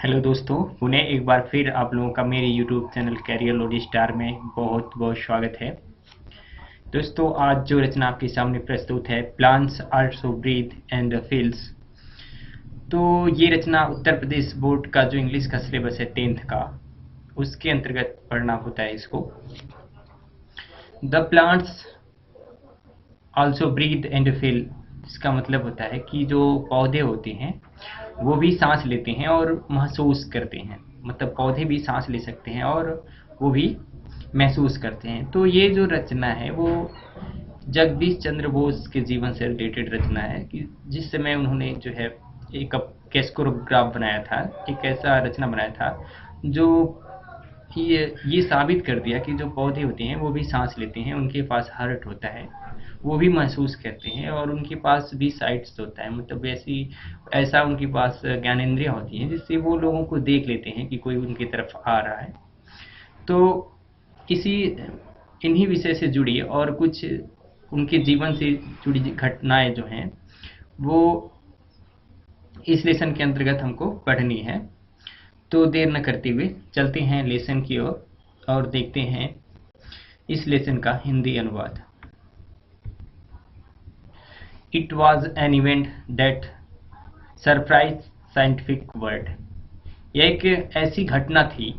Hello दोस्तों, पुनः एक बार फिर आप लोगों का मेरे YouTube channel Careerlogy Star में बहुत बहुत स्वागत है। दोस्तों, आज जो रचना आपके सामने प्रस्तुत है, plants also breathe and feels. तो ये रचना उत्तर प्रदेश बोर्ड का जो इंग्लिश का सिलेबस है 10th का, उसके अंतर्गत पढ़ना होता है इसको। The plants also breathe and feel, इसका मतलब होता है कि जो पौधे होते हैं वो भी सांस लेते हैं और महसूस करते हैं। मतलब पौधे भी सांस ले सकते हैं और वो भी महसूस करते हैं। तो ये जो रचना है वो जगदीश चंद्र बोस के जीवन से रिलेटेड रचना है कि जिस समय उन्होंने जो है एक कैस्कोग्राफ बनाया था, एक ऐसा रचना बनाया था जो ये साबित कर दिया कि जो पौधे होते हैं वो भी सांस लेते हैं, उनके पास हार्ट होता है, वो भी महसूस करते हैं और उनके पास भी साइट्स होता है। मतलब ऐसा उनके पास ज्ञानेंद्रियाँ होती हैं जिससे वो लोगों को देख लेते हैं कि कोई उनकी तरफ आ रहा है। तो इसी इन्हीं विषय से जुड़ी और कुछ उनके जीवन से जुड़ी घटनाएं जो हैं वो इस लेसन के अंतर्गत हमको पढ़नी है। तो देर न करते हुए चलते हैं लेसन की ओर और देखते हैं इस लेसन का हिंदी अनुवाद। It was an event that surprised scientific world। यह एक ऐसी घटना थी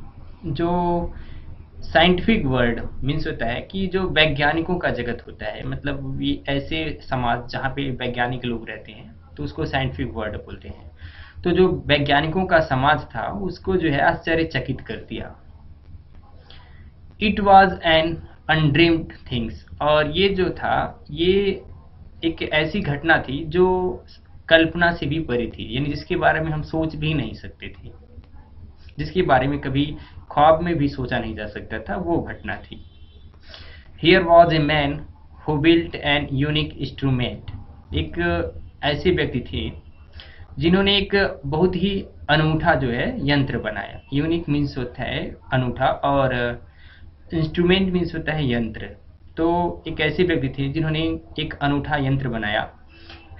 जो साइंटिफिक वर्ल्ड मीन्स होता है कि जो वैज्ञानिकों का जगत होता है, मतलब ये ऐसे समाज जहाँ पे वैज्ञानिक लोग रहते हैं तो उसको साइंटिफिक वर्ल्ड बोलते हैं। तो जो वैज्ञानिकों का समाज था उसको जो है आश्चर्यचकित कर दिया। It was an undreamed things, और ये जो था ये एक ऐसी घटना थी जो कल्पना से भी परे थी, यानी जिसके बारे में हम सोच भी नहीं सकते थे, जिसके बारे में कभी ख्वाब में भी सोचा नहीं जा सकता था, वो घटना थी। Here was a man who built an unique instrument. एक ऐसे व्यक्ति थे जिन्होंने एक बहुत ही अनूठा जो है यंत्र बनाया। यूनिक मीन्स होता है अनूठा और इंस्ट्रूमेंट मीन्स होता है यंत्र। तो एक ऐसे व्यक्ति थे जिन्होंने एक अनूठा यंत्र बनाया।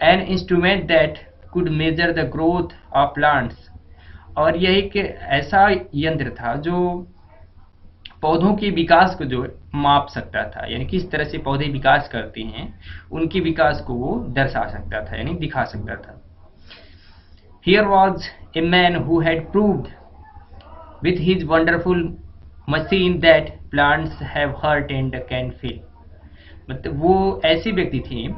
An instrument that could measure the growth of plants, और यह एक ऐसा यंत्र था जो पौधों के विकास को जो माप सकता था, यानी किस तरह से पौधे विकास करते हैं उनके विकास को वो दर्शा सकता था, यानी दिखा सकता था। Here was a man who had proved with his wonderful machine that plants have heart and can feel. मतलब वो ऐसे व्यक्ति थे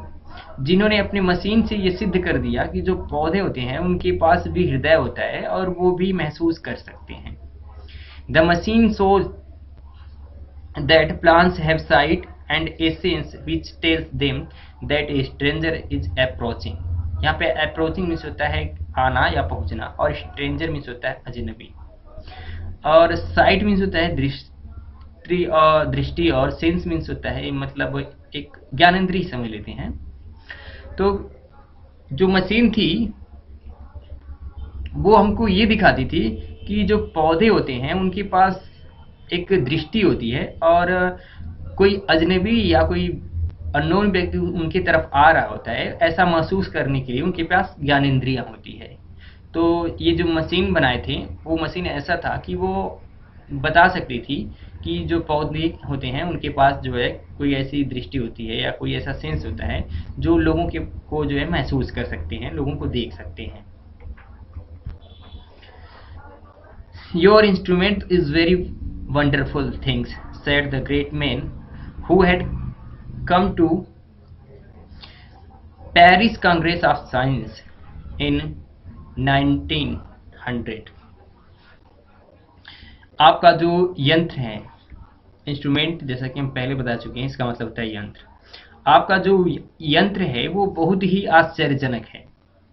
जिन्होंने अपनी मशीन से ये सिद्ध कर दिया कि जो पौधे होते हैं उनके पास भी हृदय होता है और वो भी महसूस कर सकते हैं। The machine shows that plants have site and a sense which tells them that A stranger is approaching. यहाँ पे अप्रोचिंग मीन्स होता है आना या पहुंचना, और स्ट्रेंजर मीन्स होता है अजनबी, और साइट मीन्स होता है दृष्टि, और सेंस मीन्स होता है मतलब एक ज्ञानेंद्रिय समझ लेते हैं। तो जो मशीन थी वो हमको ये दिखाती थी कि जो पौधे होते हैं उनके पास एक दृष्टि होती है और कोई अजनबी या कोई अननोन व्यक्ति उनकी तरफ आ रहा होता है, ऐसा महसूस करने के लिए उनके पास ज्ञानेंद्रियां होती है। तो ये जो मशीन बनाए थे वो मशीन ऐसा था कि वो बता सकती थी कि जो पौधे होते हैं उनके पास जो है कोई ऐसी दृष्टि होती है या कोई ऐसा सेंस होता है जो लोगों के को जो है महसूस कर सकते हैं, लोगों को देख सकते हैं। Your instrument is very wonderful things said the great man who had come to Paris congress of science in 1900। आपका जो यंत्र है, इंस्ट्रूमेंट जैसा कि हम पहले बता चुके हैं, इसका मतलब होता है यंत्र। आपका जो यंत्र है वो बहुत ही आश्चर्यजनक है।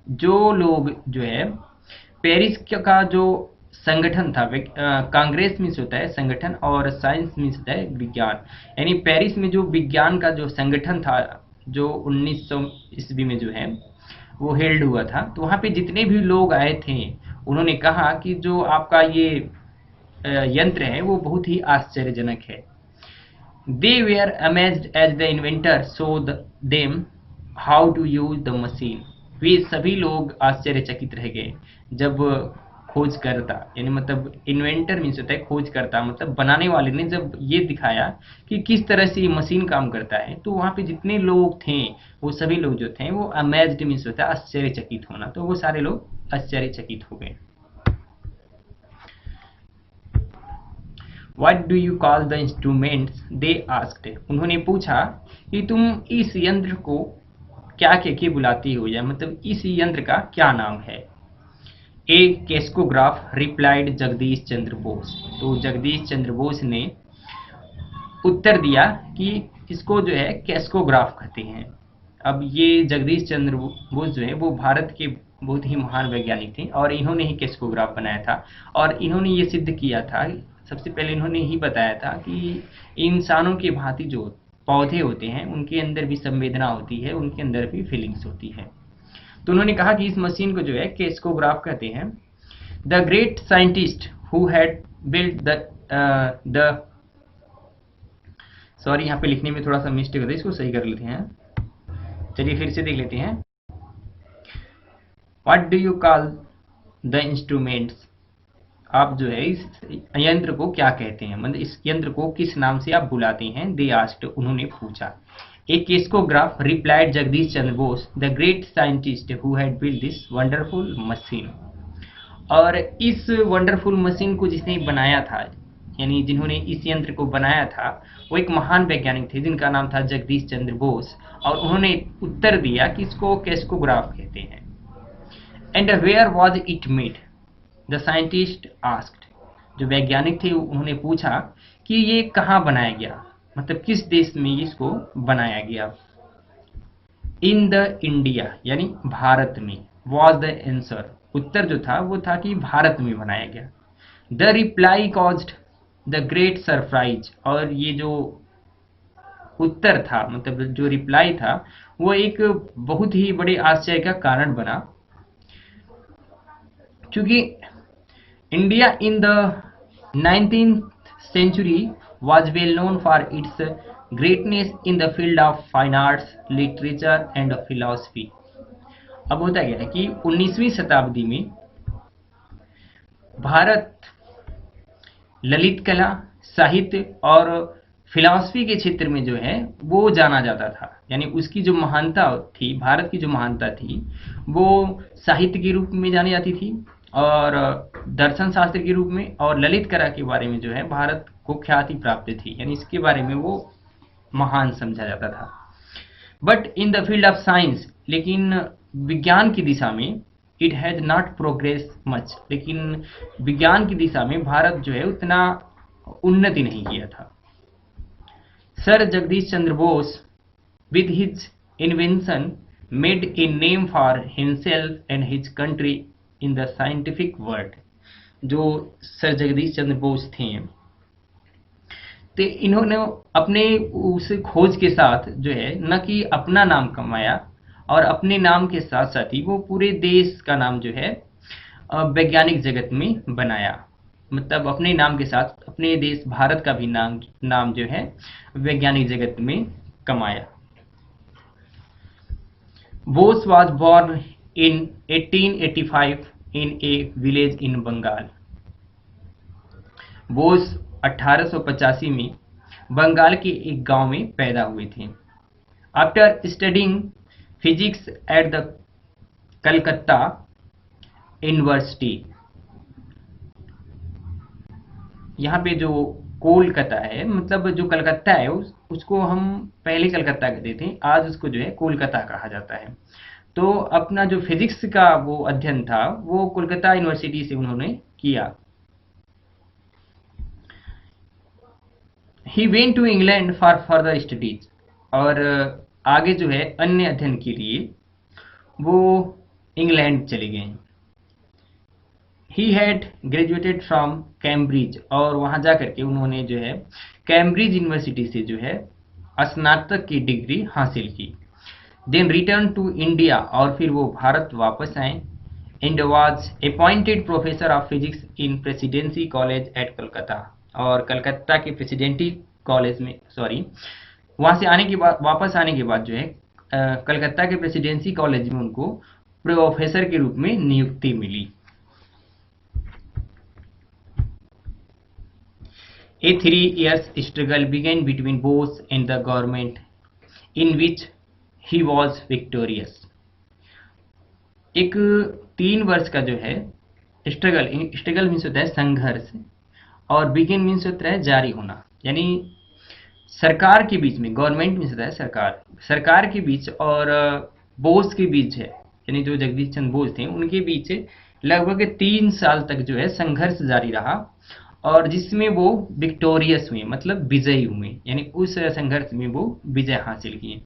जो लोग जो है पेरिस का जो संगठन था, कांग्रेस मीन्स होता है संगठन और साइंस मीन्स होता है विज्ञान, यानी पेरिस में जो विज्ञान का जो संगठन था जो 1900 ईस्वी में जो है वो हेल्ड हुआ था, तो वहाँ पे जितने भी लोग आए थे उन्होंने कहा कि जो आपका ये यंत्र है वो बहुत ही आश्चर्यजनक है। They were amazed as the inventor showed them how to use the machine. वे सभी लोग आश्चर्यचकित रह गए जब खोजकर्ता, यानी मतलब इन्वेंटर मीन्स होता है खोजकर्ता, मतलब बनाने वाले ने जब ये दिखाया कि किस तरह से ये मशीन काम करता है, तो वहाँ पे जितने लोग थे वो सभी लोग जो थे वो अमेज्ड मीन्स होता है आश्चर्यचकित होना, तो वो सारे लोग आश्चर्यचकित हो गए। What do you call the instruments? They asked. उन्होंने पूछा कि तुम इस यंत्र को क्या कह के बुलाती हो, या मतलब इस यंत्र का क्या नाम है। ए केस्कोग्राफ रिप्लाइड जगदीश चंद्र बोस। तो जगदीश चंद्र बोस ने उत्तर दिया कि इसको जो है केस्कोग्राफ कहते हैं। अब ये जगदीश चंद्र बोस जो है वो भारत के बहुत ही महान वैज्ञानिक थे और इन्होंने ही केस्कोग्राफ बनाया था। और इन्होंने ये सिद्ध किया था, सबसे पहले इन्होंने ही बताया था कि इंसानों के भांति जो पौधे होते हैं उनके अंदर भी संवेदना होती है, उनके अंदर भी फीलिंग्स होती है। तो उन्होंने कहा कि इस मशीन को जो है केस्कोग्राफ कहते हैं। The great scientist who had build the sorry, यहाँ पे लिखने में थोड़ा सा मिस्टेक होता है, इसको सही कर लेते हैं। चलिए फिर से देख लेते हैं। What do you call the instruments? आप जो है इस यंत्र को क्या कहते हैं, मतलब इस यंत्र को किस नाम से आप बुलाते हैं। दे आस्क्ड, उन्होंने पूछा। A crescograph replied Jagdish Chandra Bose the great scientist who had build this wonderful machine. और इस वंडरफुल मशीन को जिसने बनाया था, यानी जिन्होंने इस यंत्र को बनाया था, वो एक महान वैज्ञानिक थे जिनका नाम था जगदीश चंद्र बोस। और उन्होंने उत्तर दिया कि इसको केस्कोग्राफ कहते हैं। And where was it made? The scientist asked. जो वैज्ञानिक थे उन्होंने पूछा कि ये कहाँ बनाया गया, मतलब किस देश में इसको बनाया गया। इन द इंडिया, यानी भारत में। वॉज द आंसर, उत्तर जो था वो था कि भारत में बनाया गया। The reply caused the great surprise. और ये जो उत्तर था, मतलब जो रिप्लाई था, वो एक बहुत ही बड़े आश्चर्य का कारण बना, क्योंकि India in the 19th century was well known for its greatness in the field of fine arts, literature and philosophy. अब होता क्या है कि 19वीं शताब्दी में भारत ललित कला, साहित्य और फिलॉसफी के क्षेत्र में जो है वो जाना जाता था। यानी उसकी जो महानता थी, भारत की जो महानता थी, वो साहित्य के रूप में जानी जाती थी और दर्शन शास्त्र के रूप में, और ललित कला के बारे में जो है भारत को ख्याति प्राप्त थी, यानी इसके बारे में वो महान समझा जाता था। But in the field of science, लेकिन विज्ञान की दिशा में, it has not progress much, लेकिन विज्ञान की दिशा में भारत जो है उतना उन्नति नहीं किया था। Sir Jagdish Chandra Bose with his invention made a name for himself and his country in the scientific world. जो सर जगदीश चंद्र बोस थे, तो इन्होंने अपने उस खोज के साथ जो है न कि अपना नाम कमाया, और अपने नाम के साथ साथ ही वो पूरे देश का नाम जो है वैज्ञानिक जगत में बनाया। मतलब अपने नाम के साथ अपने देश भारत का भी नाम जो है वैज्ञानिक जगत में कमाया। Bose was born in 1885 in a village in Bengal. Bose 1885 में बंगाल के एक गांव में पैदा हुए थे। After studying physics at the Calcutta university. यहाँ पे जो कोलकाता है, मतलब जो कलकत्ता है उसको हम पहले कलकत्ता कहते थे, आज उसको जो है कोलकाता कहा जाता है। तो अपना जो फिजिक्स का वो अध्ययन था वो कोलकाता यूनिवर्सिटी से उन्होंने किया। He went to England for further studies. और आगे जो है अन्य अध्ययन के लिए वो इंग्लैंड चले गए। He had graduated from Cambridge. और वहाँ जा करके उन्होंने जो है कैम्ब्रिज यूनिवर्सिटी से जो है स्नातक की डिग्री हासिल की। Then return to India. और फिर वो भारत वापस आए। And was appointed professor of physics in Presidency College at Calcutta. और कलकत्ता के प्रेसिडेंसी कॉलेज में, सॉरी, वहाँ से आने के बाद, वापस आने के बाद जो है कलकत्ता के प्रेसिडेंसी कॉलेज में उनको प्रोफेसर के रूप में नियुक्ति मिली। A 3 years struggle began between Bose and the government, in which he was victorious. एक 3 वर्ष का जो है स्ट्रगल, स्ट्रगल मीन्स होता है संघर्ष, और बिगिन मीन्स होता है जारी होना, यानी सरकार के बीच में, गवर्नमेंट मीन्स होता है सरकार, सरकार के बीच और बोस के बीच है, यानी जो जगदीश चंद्र बोस थे उनके बीच लगभग 3 साल तक जो है संघर्ष जारी रहा, और जिसमें वो विक्टोरियस हुए, मतलब विजयी हुए, यानी उस संघर्ष में वो विजय हासिल किए।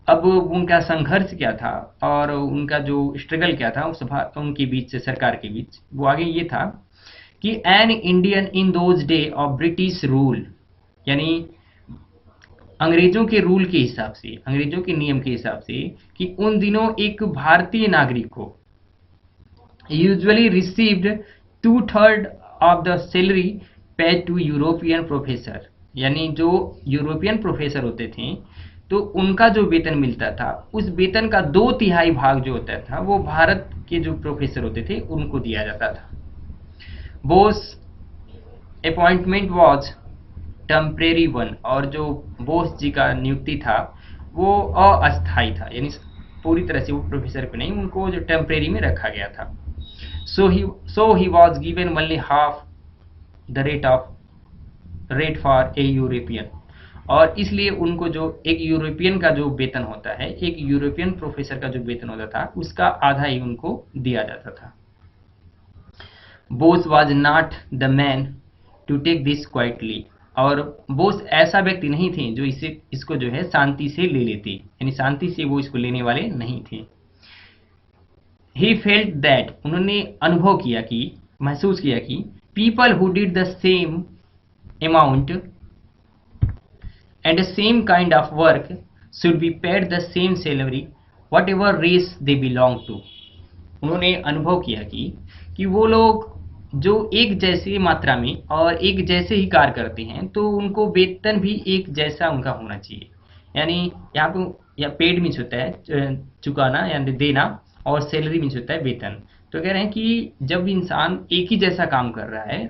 अब उनका संघर्ष क्या था और उनका जो स्ट्रगल क्या था उनके बीच, सरकार के बीच, वो आगे ये था कि an Indian in those day of British rule, यानी अंग्रेजों के रूल के हिसाब से, अंग्रेजों के नियम के हिसाब से, कि उन दिनों एक भारतीय नागरिक को usually received 2/3 of the salary paid to European professor, यानी जो यूरोपियन प्रोफेसर होते थे तो उनका जो वेतन मिलता था, उस वेतन का 2/3 भाग जो होता था वो भारत के जो प्रोफेसर होते थे उनको दिया जाता था। Bose appointment was temporary one, और जो बोस जी का नियुक्ति था वो अस्थायी था, यानी पूरी तरह से वो प्रोफेसर पे नहीं, उनको जो टेम्परेरी में रखा गया था। So he was given only half the rate for a European, और इसलिए उनको जो एक यूरोपियन का जो वेतन होता है, एक यूरोपियन प्रोफेसर का जो वेतन होता था उसका आधा ही उनको दिया जाता था। Bose was not the man to take this quietly, और बोस ऐसा व्यक्ति नहीं थे जो इसको जो है शांति से ले लेते, यानी शांति से वो इसको लेने वाले नहीं थे। ही फेल्ट दैट, उन्होंने अनुभव किया कि, महसूस किया कि people who did the same amount and the same kind of work should be paid the same salary whatever race they belong to। उन्होंने अनुभव किया कि वो लोग जो एक जैसी मात्रा में और एक जैसे ही कार्य करते हैं तो उनको वेतन भी एक जैसा उनका होना चाहिए, यानी यहाँ पे पेड मीन्स होता है चुकाना यानी देना, और सैलरी मीन्स होता है वेतन। तो कह रहे हैं कि जब इंसान एक ही जैसा काम कर रहा है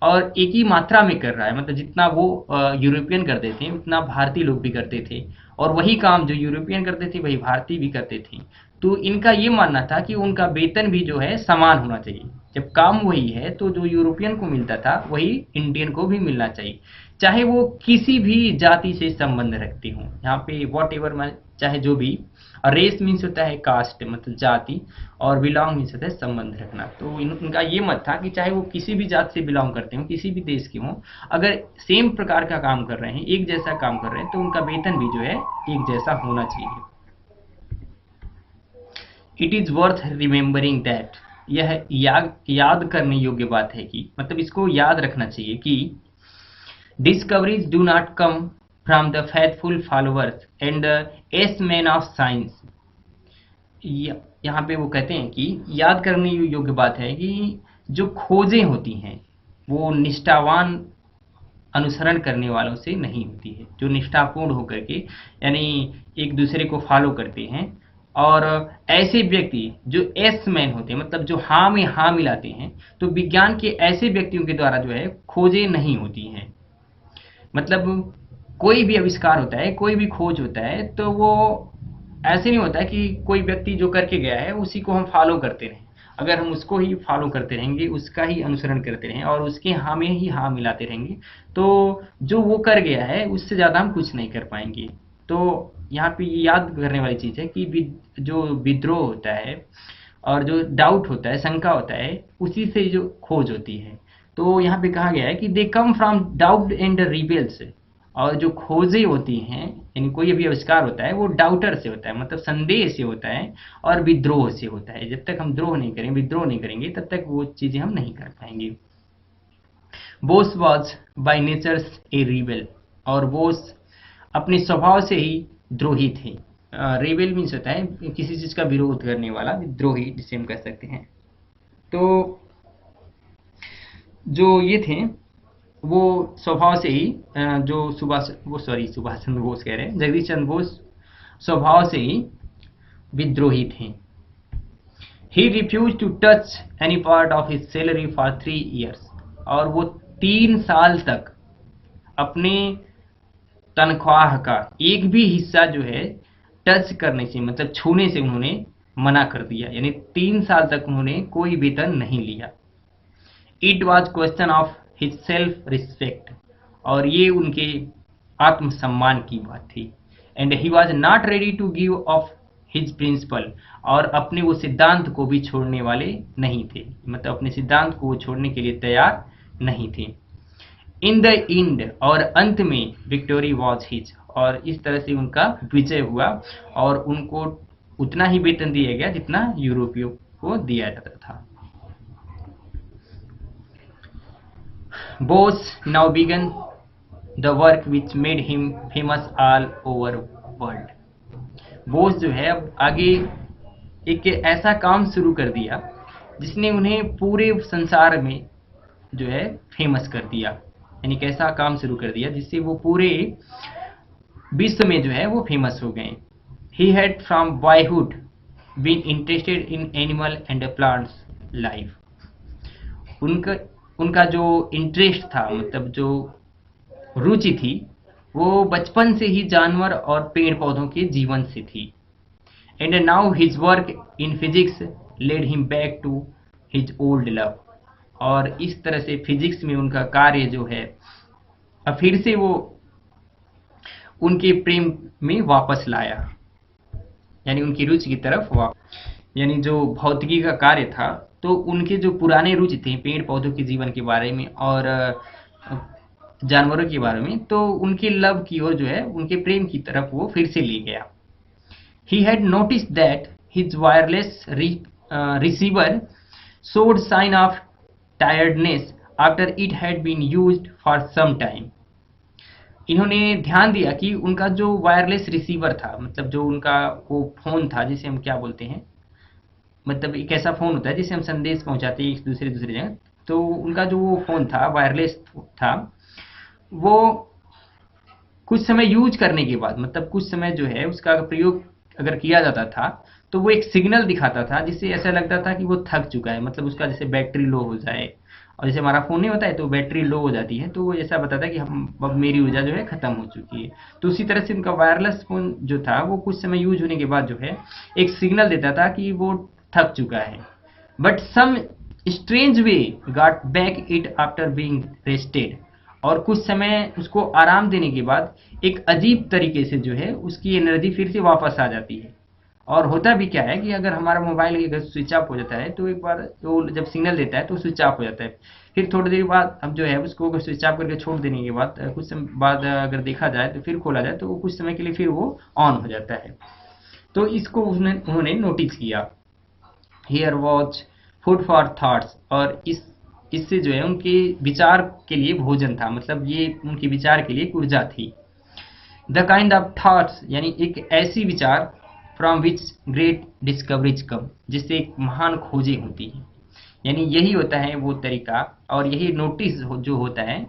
और एक ही मात्रा में कर रहा है, मतलब जितना वो यूरोपियन करते थे उतना भारतीय लोग भी करते थे, और वही काम जो यूरोपियन करते थे वही भारतीय भी करते थे, तो इनका ये मानना था कि उनका वेतन भी जो है समान होना चाहिए। जब काम वही है तो जो यूरोपियन को मिलता था वही इंडियन को भी मिलना चाहिए, चाहे वो किसी भी जाति से संबंध रखते हों। यहाँ पे वॉट एवर, चाहे जो भी, और रेस मीन्स होता है कास्ट, मतलब जाति, और बिलोंग मीन्स होता है संबंध रखना। तो उनका ये मत था कि चाहे वो किसी भी जात से बिलोंग करते हों, किसी भी देश के हों, अगर सेम प्रकार का काम कर रहे हैं, एक जैसा काम कर रहे हैं, तो उनका वेतन भी जो है एक जैसा होना चाहिए। It is worth remembering that, यह याद करने योग्य बात है कि, मतलब इसको याद रखना चाहिए कि discoveries do not come from the faithful followers and the S man of science. यहाँ पे वो कहते हैं कि याद करने योग्य बात है कि जो खोजें होती हैं वो निष्ठावान अनुसरण करने वालों से नहीं होती है, जो निष्ठापूर्ण होकर के यानी एक दूसरे को फॉलो करते हैं, और ऐसे व्यक्ति जो एस मैन होते हैं, मतलब जो हाँ में हाँ मिलाते हैं, तो विज्ञान के ऐसे व्यक्तियों के द्वारा जो है खोजें नहीं होती हैं। मतलब कोई भी आविष्कार होता है, कोई भी खोज होता है, तो वो ऐसे नहीं होता है कि कोई व्यक्ति जो करके गया है उसी को हम फॉलो करते रहें। अगर हम उसको ही फॉलो करते रहेंगे, उसका ही अनुसरण करते रहें और उसके हाँ में ही हाँ मिलाते रहेंगे, तो जो वो कर गया है उससे ज़्यादा हम कुछ नहीं कर पाएंगे। तो यहाँ पे ये याद करने वाली चीज़ है कि जो विद्रोह होता है और जो डाउट होता है, शंका होता है, उसी से जो खोज होती है। तो यहाँ पे कहा गया है कि they come from doubt and rebels, और जो खोजें होती हैं, यानी कोई भी आविष्कार होता है वो डाउटर से होता है, मतलब संदेह से होता है और विद्रोह से होता है। जब तक हम विद्रोह नहीं करेंगे तब तक वो चीज़ें हम नहीं कर पाएंगे। Bose was by nature A rebel, और बोस अपने स्वभाव से ही द्रोही थे। रेबेल मीन्स होता है किसी चीज़ का विरोध करने वाला, विद्रोही जिसे हम कह सकते हैं। तो जो ये थे वो स्वभाव से ही जो सुभाष चंद्र बोस कह रहे हैं, जगदीश चंद्र बोस स्वभाव से ही विद्रोही थे। He refuse to touch any part of his salary for 3 years, और वो 3 साल तक अपने तनख्वाह का एक भी हिस्सा जो है टच करने से, मतलब छूने से उन्होंने मना कर दिया। यानी 3 साल तक उन्होंने कोई वेतन नहीं लिया। It was question of his self respect, और ये उनके आत्मसम्मान की बात थी। And he was not ready to give of his principle, और अपने वो सिद्धांत को भी छोड़ने वाले नहीं थे, मतलब अपने सिद्धांत को वो छोड़ने के लिए तैयार नहीं थे। इन द एंड, और अंत में, विक्टोरी वॉज हिज, और इस तरह से उनका विजय हुआ, और उनको उतना ही वेतन दिया गया जितना यूरोपियों को दिया जाता था। Bose now began the work which made him famous all over world. Bose जो है अब आगे एक ऐसा काम शुरू कर दिया जिसने उन्हें पूरे संसार में जो है फेमस कर दिया। यानी कैसा काम शुरू कर दिया जिससे वो पूरे विश्व में जो है वो फेमस हो गए। He had from boyhood been interested in animal and plants life. उनका जो इंटरेस्ट था, मतलब जो रुचि थी, वो बचपन से ही जानवर और पेड़ पौधों के जीवन से थी। And now his work in physics led him back to his old love, और इस तरह से फिजिक्स में उनका कार्य जो है अब फिर से वो उनके प्रेम में वापस लाया, यानी उनकी रुचि की तरफ वापस। यानी जो भौतिकी का कार्य था, तो उनके जो पुराने रुचि थे पेड़ पौधों के जीवन के बारे में और जानवरों के बारे में, तो उनके लव की ओर जो है, उनके प्रेम की तरफ वो फिर से ले गया। He had noticed that his wireless receiver showed sign of tiredness after it had been used for some time. इन्होंने ध्यान दिया कि उनका जो वायरलेस रिसीवर था, मतलब जो उनका वो फोन था जिसे हम क्या बोलते हैं, मतलब एक ऐसा फोन होता है जिसे हम संदेश पहुंचाते हैं एक दूसरे जगह, तो उनका जो वो फोन था वायरलेस था, वो कुछ समय यूज करने के बाद, मतलब कुछ समय जो है उसका प्रयोग अगर किया जाता था तो वो एक सिग्नल दिखाता था जिससे ऐसा लगता था कि वो थक चुका है, मतलब उसका जैसे बैटरी लो हो जाए, और जैसे हमारा फोन नहीं होता है तो बैटरी लो हो जाती है, तो वो ऐसा बताता है कि अब मेरी ऊर्जा जो है खत्म हो चुकी है। तो उसी तरह से उनका वायरलेस फोन जो था वो कुछ समय यूज होने के बाद जो है एक सिग्नल देता था कि वो थक चुका है। But some strange way got back it after being rested, और कुछ समय उसको आराम देने के बाद एक अजीब तरीके से जो है उसकी एनर्जी फिर से वापस आ जाती है। और होता भी क्या है कि अगर हमारा मोबाइल अगर स्विच ऑफ हो जाता है तो एक बार वो जब सिग्नल देता है तो स्विच ऑफ हो जाता है, फिर थोड़ी देर बाद अब जो है उसको अगर स्विच ऑफ करके छोड़ देने के बाद कुछ समय बाद अगर देखा जाए तो फिर खोला जाए तो वो कुछ समय के लिए फिर वो ऑन हो जाता है। तो इसको उन्होंने नोटिस किया। Here was food for thoughts, और इससे जो है उनके विचार के लिए भोजन था, मतलब ये उनके विचार के लिए ऊर्जा थी। द काइंड ऑफ थॉट्स, यानी एक ऐसी विचार फ्रॉम विच ग्रेट डिस्कवरीज कम, जिससे एक महान खोजें होती हैं। यानी यही होता है वो तरीका, और यही नोटिस जो होता है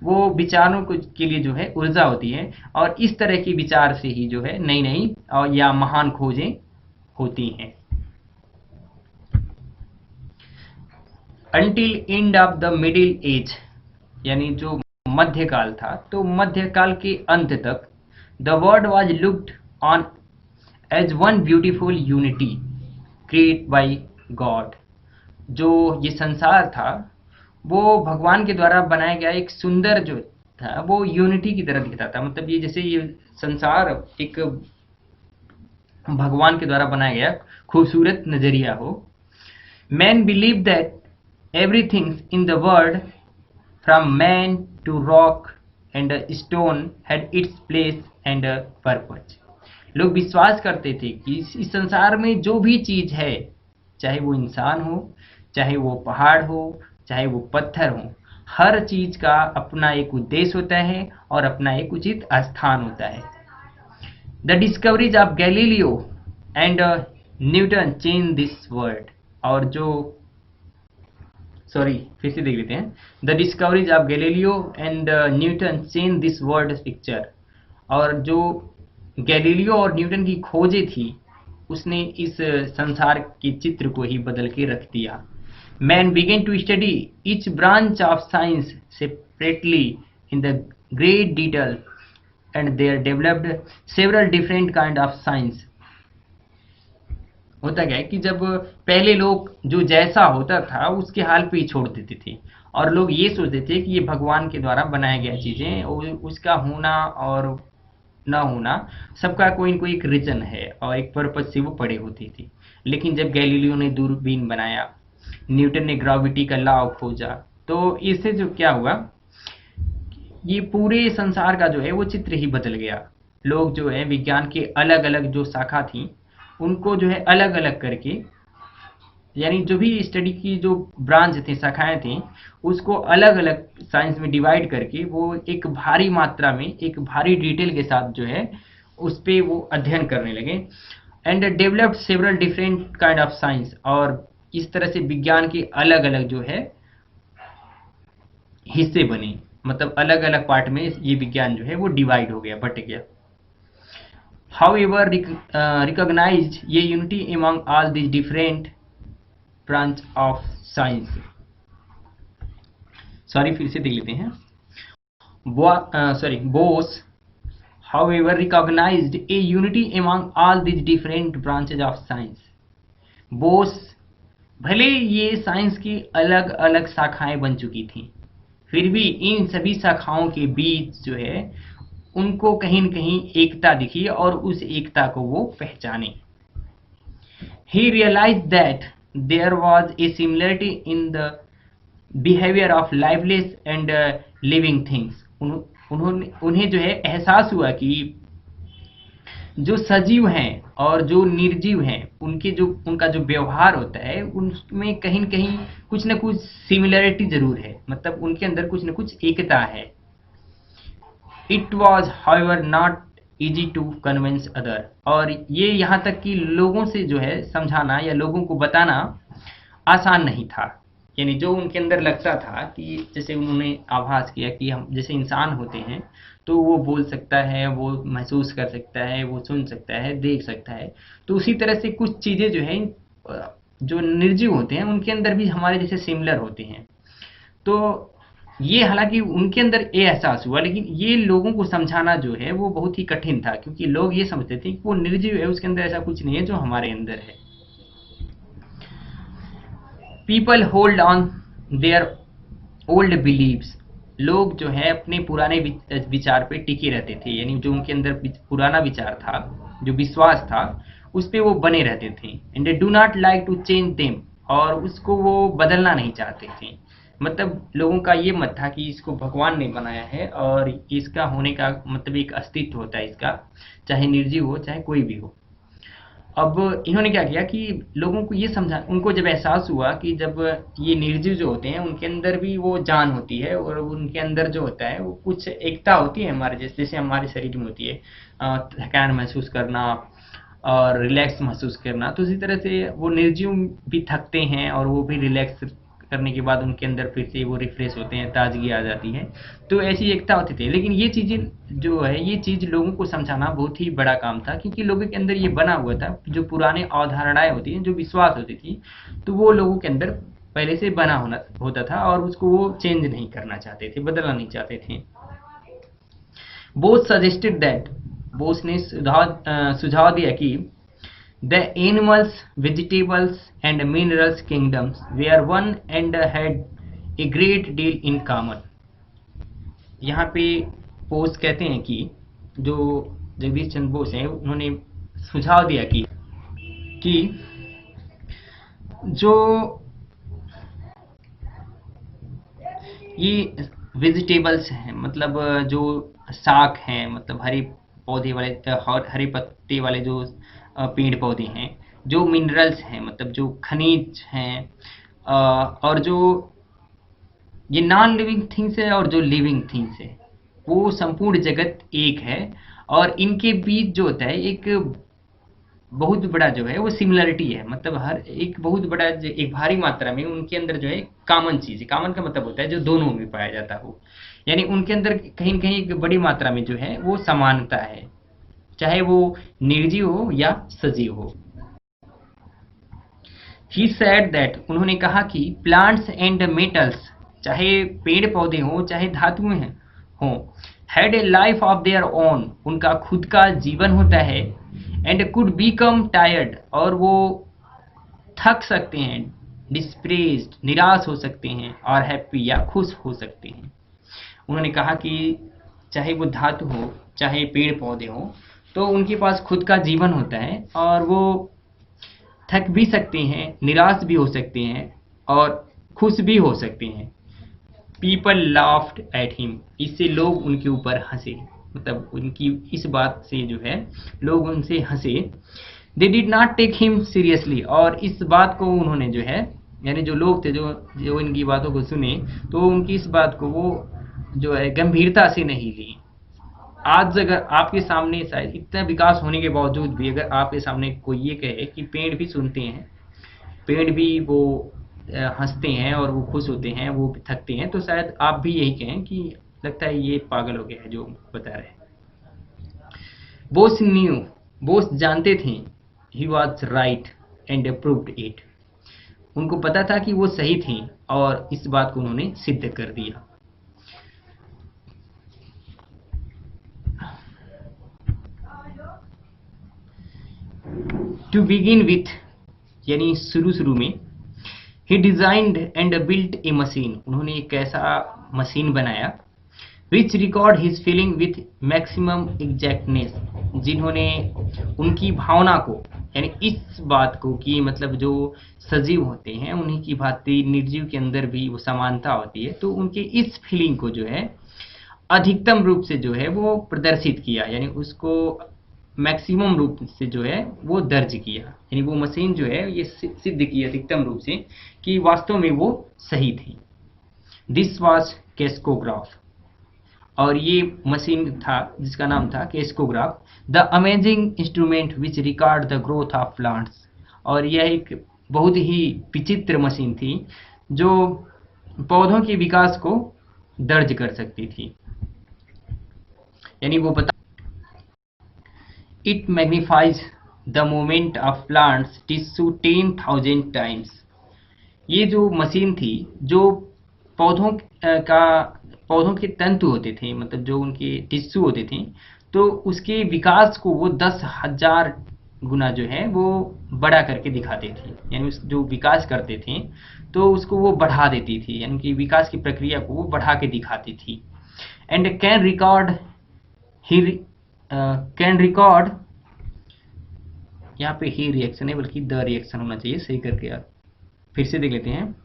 वो विचारों के लिए जो है ऊर्जा होती है, और इस तरह के विचार से ही जो है नई नई और या महान खोजें होती हैं। Until end of the middle age, यानी जो मध्यकाल था, तो मध्यकाल के अंत तक the world was looked on as one beautiful unity created by God। जो ये संसार था वो भगवान के द्वारा बनाया गया एक सुंदर जो था वो यूनिटी की तरह दिखता था, मतलब ये जैसे ये संसार एक भगवान के द्वारा बनाया गया खूबसूरत नजरिया हो। Man believe that everything in the world from man to rock and stone had its place and purpose। लोग विश्वास करते थे कि इस संसार में जो भी चीज है, चाहे वो इंसान हो, चाहे वो पहाड़ हो, चाहे वो पत्थर हो, हर चीज का अपना एक उद्देश्य होता है और अपना एक उचित स्थान होता है। The discoveries of Galileo and Newton change this world, और जो फिर से देख लेते हैं। The discoveries of Galileo and Newton change this world picture, और जो गैलीलियो और न्यूटन की खोजें थी उसने इस संसार के चित्र को ही बदल के रख दिया। Man began to study each branch of science separately in the great detail, and there developed several different kind of science. होता क्या है कि जब पहले लोग जो जैसा होता था उसके हाल पे ही छोड़ देते थे, और लोग ये सोचते थे कि ये भगवान के द्वारा बनाया गया चीजें, और उसका होना और ना होना सबका कोई न कोई एक रीजन है और एक पर्पज से वो पड़े होती थी। लेकिन जब गैलीलियो ने दूरबीन बनाया, न्यूटन ने ग्रेविटी का लॉ खोजा, तो इससे जो क्या हुआ, ये पूरे संसार का जो है वो चित्र ही बदल गया। लोग जो है विज्ञान के अलग अलग जो शाखा थी उनको जो है अलग अलग करके, यानी जो भी स्टडी की जो ब्रांच थी, शाखाएं थी, उसको अलग अलग साइंस में डिवाइड करके वो एक भारी मात्रा में, एक भारी डिटेल के साथ जो है उस पे वो अध्ययन करने लगे। And developed several different kind of science, और इस तरह से विज्ञान के अलग अलग जो है हिस्से बने, मतलब अलग अलग पार्ट में ये विज्ञान जो है वो डिवाइड हो गया, बट गया। However, recognized ये unity among all these different branch of science. Sorry, फिर से देख लेते हैं। Bose, however, recognized a unity among all these different branches of science. Bose, भले ये साइंस की अलग अलग शाखाएं बन चुकी थी, फिर भी इन सभी शाखाओं के बीच जो है उनको कहीं न कहीं एकता दिखी और उस एकता को वो पहचाने। He realized that there was a similarity in the behavior of lifeless and living things. उन्हें जो है एहसास हुआ कि जो सजीव हैं और जो निर्जीव हैं उनका जो व्यवहार होता है उनमें कहीं न कहीं कुछ न कुछ सिमिलरिटी जरूर है, मतलब उनके अंदर कुछ न कुछ एकता है। It was, however, not easy to convince other. और ये यहाँ तक कि लोगों से जो है समझाना या लोगों को बताना आसान नहीं था। यानी जो उनके अंदर लगता था कि जैसे उन्होंने आभास किया कि हम जैसे इंसान होते हैं तो वो बोल सकता है, वो महसूस कर सकता है, वो सुन सकता है, देख सकता है, तो उसी तरह से कुछ चीज़ें जो हैं जो निर्जीव होते हैं उनके अंदर भी हमारे जैसे सिमिलर होते हैं। तो ये हालांकि उनके अंदर ये एहसास हुआ, लेकिन ये लोगों को समझाना जो है वो बहुत ही कठिन था, क्योंकि लोग ये समझते थे कि वो निर्जीव है, उसके अंदर ऐसा कुछ नहीं है जो हमारे अंदर है। People hold on their old beliefs, लोग जो है अपने पुराने विचार पे टिके रहते थे, यानी जो उनके अंदर पुराना विचार था, जो विश्वास था, उस पे वो बने रहते थे। And they do not like to change them, और उसको वो बदलना नहीं चाहते थे। मतलब लोगों का ये मत था कि इसको भगवान ने बनाया है और इसका होने का मतलब एक अस्तित्व होता है इसका, चाहे निर्जीव हो चाहे कोई भी हो। अब इन्होंने क्या किया कि लोगों को ये समझा, उनको जब एहसास हुआ कि जब ये निर्जीव जो होते हैं उनके अंदर भी वो जान होती है और उनके अंदर जो होता है वो कुछ एकता होती है हमारे जैसे हमारे शरीर में होती है, थकान महसूस करना और रिलैक्स महसूस करना, तो उसी तरह से वो निर्जीव भी थकते हैं और वो भी रिलैक्स करने के बाद उनके अंदर फिर से वो रिफ्रेश होते हैं, ताजगी आ जाती है। तो ऐसी एकता होती थी। लेकिन ये चीज़ें जो है, ये चीज़ लोगों को समझाना बहुत ही बड़ा काम था, क्योंकि लोगों के अंदर ये बना हुआ था, जो पुराने अवधारणाएं होती हैं, जो विश्वास होती थी, तो वो लोगों के अंदर पहले से बना होता था और उसको वो चेंज नहीं करना चाहते थे, बदलना नहीं चाहते थे। बोस सजेस्टेड दैट, बोस ने सुझाव दिया कि the animals, vegetables and minerals kingdoms were one and had a great deal in common. यहाँ पे बोस कहते हैं कि जो जगदीश चंद्र बोस हैं उन्होंने सुझाव दिया कि जो ये वेजिटेबल्स हैं, मतलब जो शाक हैं, मतलब हरे पत्ते वाले जो पेड़ पौधे हैं, जो मिनरल्स हैं, मतलब जो खनिज हैं, और जो ये नॉन लिविंग थिंग्स है और जो लिविंग थिंग्स है, वो संपूर्ण जगत एक है। और इनके बीच जो होता है एक बहुत बड़ा जो है वो सिमिलरिटी है, मतलब हर एक बहुत बड़ा एक भारी मात्रा में उनके अंदर जो है कॉमन चीज है। कॉमन का मतलब होता है जो दोनों में पाया जाता हो, यानी उनके अंदर कहीं न कहीं एक बड़ी मात्रा में जो है वो समानता है, चाहे वो निर्जीव हो या सजीव हो। ही सेड दैट, उन्होंने कहा कि प्लांट्स एंड मेटल्स, चाहे पेड़ पौधे हों चाहे धातुएं हों, had a life of their own, उनका खुद का जीवन होता है, एंड कुड बिकम टायर्ड, और वो थक सकते हैं, डिस्प्रेस्ड, निराश हो सकते हैं, और हैप्पी या खुश हो सकते हैं। उन्होंने कहा कि चाहे वो धातु हो चाहे पेड़ पौधे हो, तो उनके पास खुद का जीवन होता है और वो थक भी सकते हैं, निराश भी हो सकते हैं और खुश भी हो सकते हैं। पीपल लाफ्ड एट हिम, इससे लोग उनके ऊपर हंसे, मतलब उनकी इस बात से जो है लोग उनसे हंसे। They did not take him seriously, और इस बात को उन्होंने जो है, यानी जो लोग थे जो जो इनकी बातों को सुने, तो उनकी इस बात को वो जो है गंभीरता से नहीं ली। आज अगर आपके सामने शायद इतना विकास होने के बावजूद भी अगर आपके सामने कोई ये कहे कि पेड़ भी सुनते हैं, पेड़ भी वो हंसते हैं और वो खुश होते हैं, वो भी थकते हैं, तो शायद आप भी यही कहें कि लगता है ये पागल हो गया है जो बता रहे हैं। बोस न्यू, बोस जानते थे, he was right and proved it, उनको पता था कि वो सही थी और इस बात को उन्होंने सिद्ध कर दिया। टू बिगिन विथ, यानी शुरू शुरू में, he designed and built a machine, उन्होंने एक ऐसा मशीन बनाया, which record his feeling with maximum exactness, जिन्होंने उनकी भावना को, यानी इस बात को कि मतलब जो सजीव होते हैं उन्हीं की भांति निर्जीव के अंदर भी वो समानता होती है, तो उनके इस फीलिंग को जो है अधिकतम रूप से जो है वो प्रदर्शित किया, यानी उसको मैक्सिमम रूप से जो है वो दर्ज किया, यानी वो मशीन जो है ये सिद्ध की अधिकतम रूप से कि वास्तव में वो सही थी। दिस वाज केस्कोग्राफ, और ये मशीन था जिसका नाम था crescograph, the amazing instrument which record the growth of plants, और यह एक बहुत ही विचित्र मशीन थी जो पौधों के विकास को दर्ज कर सकती थी। यानी वो बता, it magnifies the movement of plants tissue 10,000 times, ये जो मशीन थी जो पौधों का पौधों के तंतु होते थे, मतलब जो उनके टिश्यू होते थे, तो उसके विकास को वो 10,000 गुना जो है वो बड़ा करके दिखाते थे, यानी उस जो विकास करते थे तो उसको वो बढ़ा देती थी, यानी कि विकास की प्रक्रिया को वो बढ़ा के दिखाती थी। And can record he, can record, यहाँ पे ही रिएक्शन है बल्कि द रिएक्शन होना चाहिए, सही करके यार फिर से देख लेते हैं।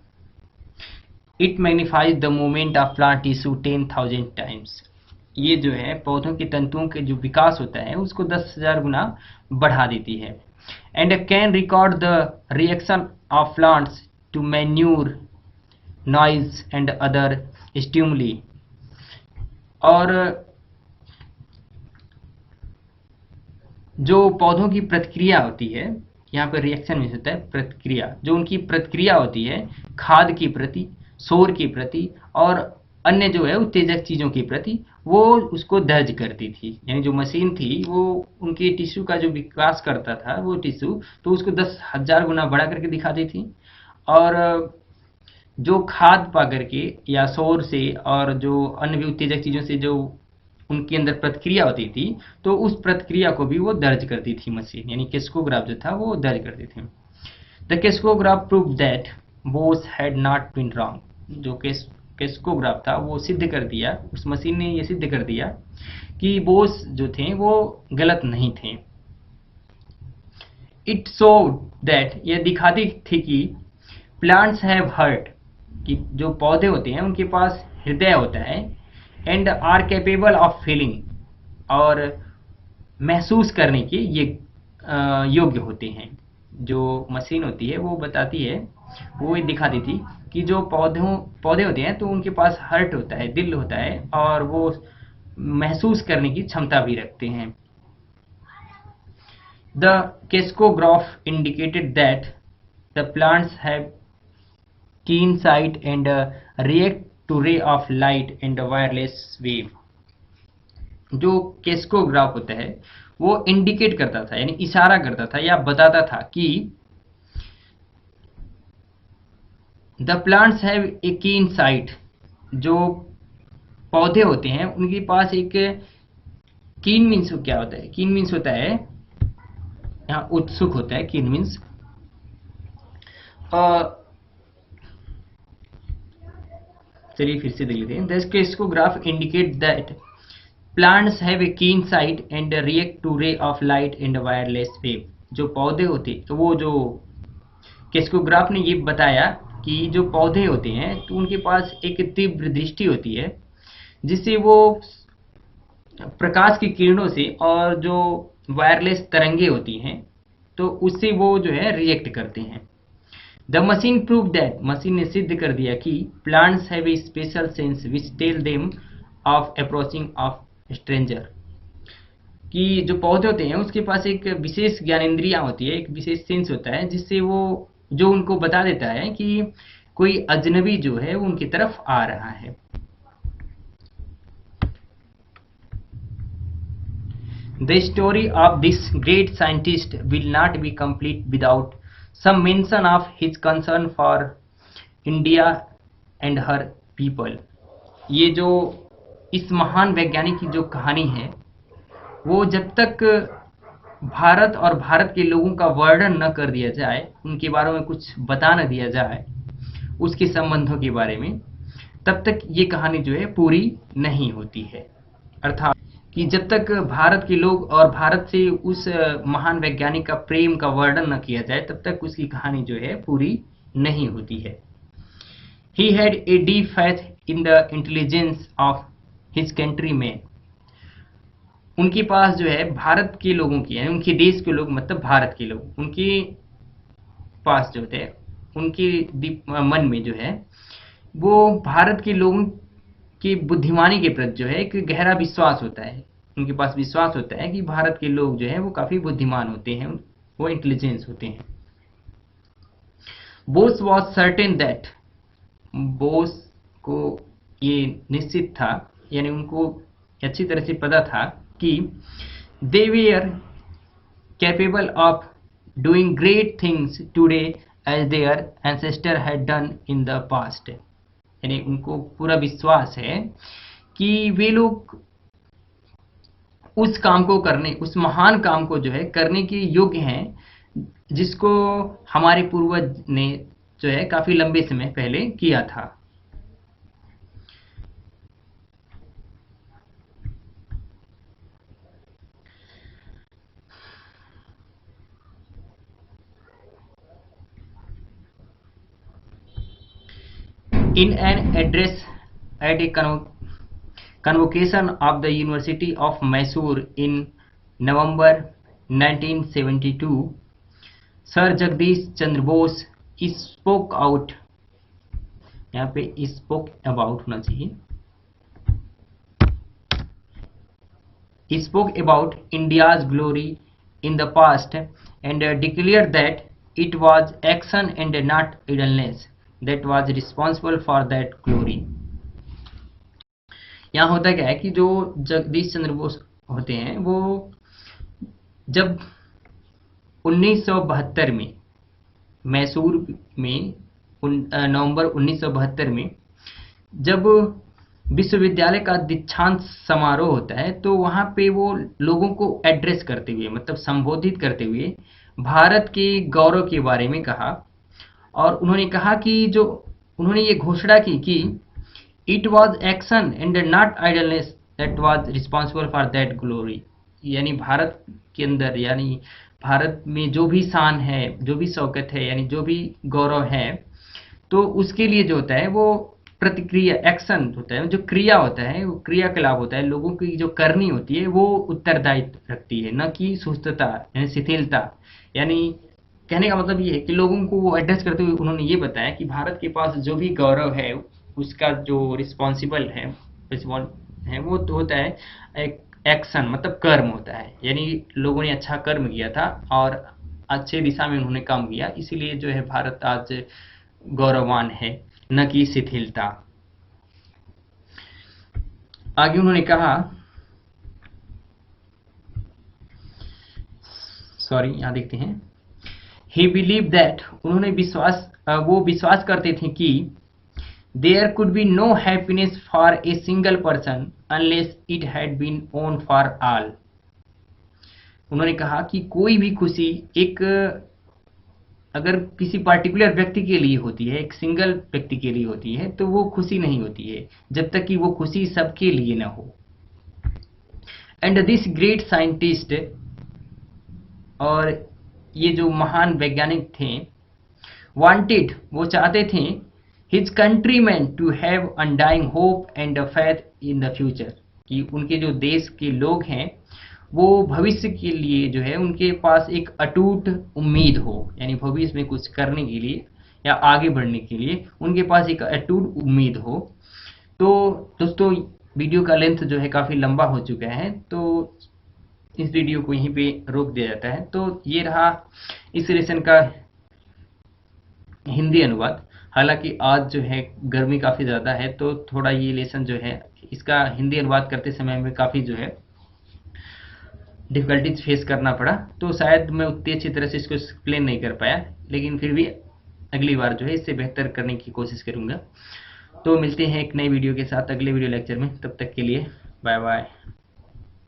It magnifies the movement of plant tissue 10,000 times, ये जो है पौधों के तंतुओं के जो विकास होता है उसको 10,000 गुना बढ़ा देती है। And can record the reaction of plants to manure, noise and other stimuli, और जो पौधों की प्रतिक्रिया होती है, यहाँ पर रिएक्शन में होता है प्रतिक्रिया, जो उनकी प्रतिक्रिया होती है खाद के प्रति, शोर के प्रति और अन्य जो है उत्तेजक चीज़ों के प्रति, वो उसको दर्ज करती थी। यानी जो मशीन थी वो उनके टिश्यू का जो विकास करता था वो टिश्यू, तो उसको 10,000 गुना बड़ा करके दिखाती थी, और जो खाद पा करके या शोर से और जो अन्य भी उत्तेजक चीज़ों से जो उनके अंदर प्रतिक्रिया होती थी, तो उस प्रतिक्रिया को भी वो दर्ज करती थी मशीन, यानी केस्कोग्राफ जो था वो दर्ज करती थी। The crescograph prove that Bose had not been wrong, जो केस्कोग्राफ था वो सिद्ध कर दिया, उस मशीन ने ये सिद्ध कर दिया कि बोस जो थे वो गलत नहीं थे। इट शो दैट, यह दिखाती थी कि प्लांट्स हैव हार्ट, कि जो पौधे होते हैं उनके पास हृदय होता है, and are capable of feeling, और महसूस करने के ये योग्य होते हैं। जो मशीन होती है वो बताती है, वो दिखाती थी कि जो पौधे होते हैं तो उनके पास हार्ट होता है, दिल होता है, और वो महसूस करने की क्षमता भी रखते हैं। The crescograph indicated that the plants have keen sight and react to ray of light and wireless wave, जो केस्कोग्राफ होता है वो इंडिकेट करता था, यानी इशारा करता था या बताता था कि the plants have a keen site, जो पौधे होते हैं उनके पास एक कीन मीन्स क्या होता है? कीन मीन्स होता है, यहाँ उत्सुक होता है, कीन मीन्स चलिए फिर से देख लेते हैं। The crescograph indicate that plants have a keen sight and react to ray of light and wireless wave. जो पौधे होते, तो वो जो क्रेस्कोग्राफ ने ये बताया कि जो पौधे होते हैं तो उनके पास एक तीव्र दृष्टि होती है, जिससे वो प्रकाश की किरणों से और जो वायरलेस तरंगे होती हैं तो उससे वो जो है रिएक्ट करते हैं। The machine prove that, machine ने सिद्ध कर दिया कि plants have a special sense which tell them of approaching of stranger, कि जो पौधे होते हैं उसके पास एक विशेष ज्ञानेंद्रियां होती है, एक विशेष सेंस होता है, जिससे वो जो उनको बता देता है कि कोई अजनबी जो है वो उनकी तरफ आ रहा है। The story of this great scientist will not be complete without some mention of his concern for India and her people. ये जो इस महान वैज्ञानिक की जो कहानी है, वो जब तक भारत और भारत के लोगों का वर्णन न कर दिया जाए, उनके बारे में कुछ बता न दिया जाए, उसके संबंधों के बारे में, तब तक ये कहानी जो है पूरी नहीं होती है। अर्थात कि जब तक भारत के लोग और भारत से उस महान वैज्ञानिक का प्रेम का वर्णन न किया जाए, तब तक उसकी कहानी जो है पूरी नहीं होती है। He had a deep faith in the intelligence of his countrymen. उनके पास जो है भारत के लोगों की, यानी उनके देश के लोग, मतलब भारत के लोग, उनके पास जो होते हैं, उनके मन में जो है वो भारत के लोगों की बुद्धिमानी के प्रति जो है एक गहरा विश्वास होता है। उनके पास विश्वास होता है कि भारत के लोग जो है वो काफी बुद्धिमान होते हैं, वो इंटेलिजेंस होते हैं। Bose was certain that, Bose को ये निश्चित था, यानी उनको अच्छी तरह से पता था कि they were capable of doing great things today as their ancestor had done in the past. यानी उनको पूरा विश्वास है कि वे लोग उस काम को करने, उस महान काम को जो है करने के योग्य हैं, जिसको हमारे पूर्वज ने जो है काफी लंबे समय पहले किया था। In an address at a convocation of the University of Mysore in November 1972, Sir Jagdish Chandra Bose spoke out, यहाँ पे spoke about होना चाहिए, he spoke about India's glory in the past and declared that it was action and not idleness that was responsible for that glory. यहाँ होता क्या है कि जो जगदीश चंद्र बोस होते हैं, वो जब 1972 में मैसूर में नवंबर 1972 में जब विश्वविद्यालय का दीक्षांत समारोह होता है, तो वहाँ पे वो लोगों को एड्रेस करते हुए, मतलब संबोधित करते हुए भारत के गौरव के बारे में कहा। और उन्होंने कहा कि जो उन्होंने ये घोषणा की कि it was action and not idleness that was responsible for that glory. यानी भारत के अंदर, यानी भारत में जो भी शान है, जो भी शौकत है, यानी जो भी गौरव है, तो उसके लिए जो होता है वो प्रतिक्रिया, एक्शन होता है, जो क्रिया होता है, वो क्रियाकलाप होता है, लोगों की जो करनी होती है वो उत्तरदायित्व रखती है, न कि सुस्तता यानी शिथिलता। यानी कहने का मतलब ये है कि लोगों को वो एड्रेस करते हुए उन्होंने ये बताया कि भारत के पास जो भी गौरव है उसका जो रिस्पॉन्सिबल है वो तो होता है एक एक्शन, मतलब कर्म होता है। यानी लोगों ने अच्छा कर्म किया था और अच्छे दिशा में उन्होंने काम किया, इसीलिए जो है भारत आज गौरववान है, न कि शिथिलता। आगे उन्होंने कहा, सॉरी यहाँ देखते हैं, ही बिलीव दैट, उन्होंने वो विश्वास करते थे कि there could be no happiness for a single person unless it had been won for all. उन्होंने कहा कि कोई भी खुशी एक अगर किसी पार्टिकुलर व्यक्ति के लिए होती है, एक सिंगल व्यक्ति के लिए होती है, तो वो खुशी नहीं होती है जब तक कि वो खुशी सबके लिए ना हो। एंड दिस ग्रेट साइंटिस्ट, और ये जो महान वैज्ञानिक थे, वांटेड, वो चाहते थे, his countryman to have undying hope and a faith in the future, कि उनके जो देश के लोग हैं वो भविष्य के लिए जो है उनके पास एक अटूट उम्मीद हो, यानी भविष्य में कुछ करने के लिए या आगे बढ़ने के लिए उनके पास एक अटूट उम्मीद हो। तो दोस्तों, वीडियो का लेंथ जो है काफ़ी लंबा हो चुका है, तो इस वीडियो को यहीं पे रोक दिया जाता है। तो ये रहा इस लेसन का हिंदी अनुवाद। हालांकि आज जो है गर्मी काफ़ी ज़्यादा है, तो थोड़ा ये लेसन जो है इसका हिंदी अनुवाद करते समय में काफ़ी जो है डिफ़िकल्टीज फेस करना पड़ा, तो शायद मैं उतनी अच्छी तरह से इसको एक्सप्लेन नहीं कर पाया, लेकिन फिर भी अगली बार जो है इससे बेहतर करने की कोशिश करूँगा। तो मिलते हैं एक नई वीडियो के साथ अगले वीडियो लेक्चर में, तब तक के लिए बाय बाय।